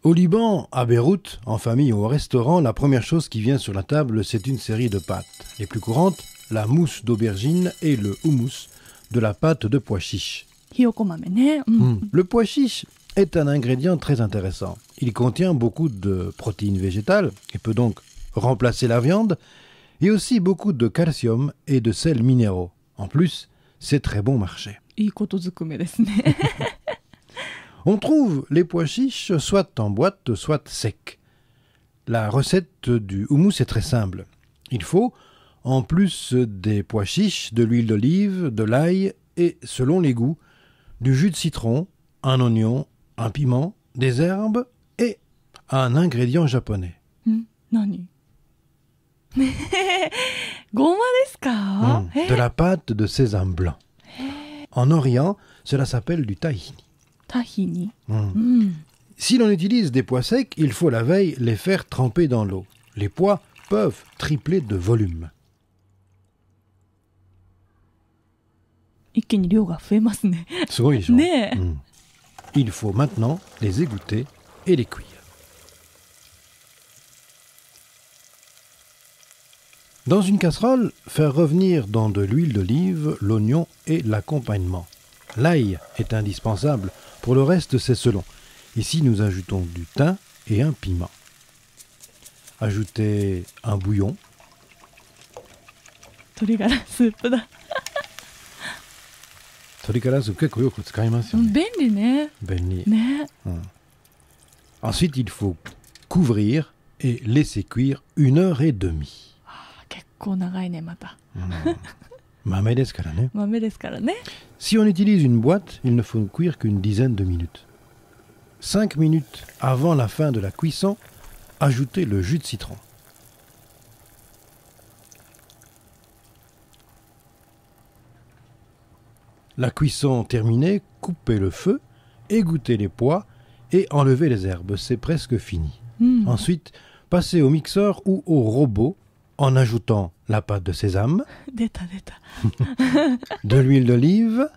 Au Liban, à Beyrouth, en famille ou au restaurant, la première chose qui vient sur la table, c'est une série de pâtes. Les plus courantes, la mousse d'aubergine et le houmous, de la pâte de pois chiche. ひよこ豆ね。Le pois chiche est un ingrédient très intéressant. Il contient beaucoup de protéines végétales et peut donc remplacer la viande, et aussi beaucoup de calcium et de sels minéraux. En plus, c'est très bon marché. いいことずくめですね。On trouve les pois chiches soit en boîte, soit secs. La recette du houmous est très simple. Il faut, en plus des pois chiches, de l'huile d'olive, de l'ail et, selon les goûts, du jus de citron, un oignon, un piment, des herbes et un ingrédient japonais. 何ごまですか、De la pâte de sésame blanc. En Orient, cela s'appelle du tahini. タヒニ。 Si l'on utilise des pois secs, il faut la veille les faire tremper dans l'eau. Les pois peuvent tripler de volume. 一気に量が増えますね。すごいでしょ？ねえ。Il faut maintenant les égoutter et les cuire. Dans une casserole, faire revenir dans de l'huile d'olive, l'oignon et l'accompagnement. L'ail est indispensable, pour le reste c'est selon. Ici nous ajoutons du thym et un piment. Ajoutez un bouillon, 鶏ガラスープだ。鶏ガラスープ結構よく使いますよね。便利ね。便利。ね。 Ensuite il faut couvrir et laisser cuire 1h30. 結構長いねまた。豆ですからね。豆ですからね。 Si on utilise une boîte, il ne faut cuire qu'une dizaine de minutes. 5 minutes avant la fin de la cuisson, ajoutez le jus de citron. La cuisson terminée, coupez le feu, égouttez les pois et enlevez les herbes. C'est presque fini. Ensuite, passez au mixeur ou au robot en ajoutant la pâte de sésame, 出た出た。 de l'huile d'olive,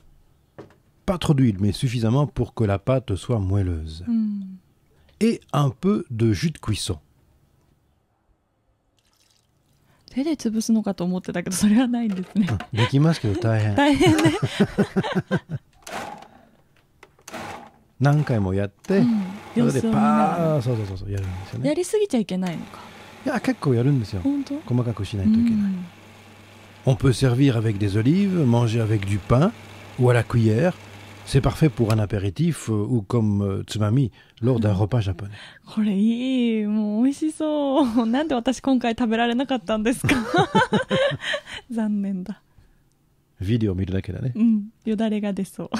pas trop d'huile, mais suffisamment pour que la pâte soit moelleuse, et un peu de jus de cuisson. 手で潰すのかと思ってたけどそれはないんですね。できますけど大変。大変ね。何回もやって、それで様子を見ながらパーそうやるんですよね。やりすぎちゃいけないのか。いや結構やるんですよ。本当？細かくしないといけない。On peut servir avec des olives, manger avec du pain ou à la cuillère. C'est parfait pour un apéritif ou comme tsumami lors d'un repas japonais. これいい。もう美味しそう。なんで私今回食べられなかったんですか。残念だ。ビデオ見るだけだね。よだれが出そう。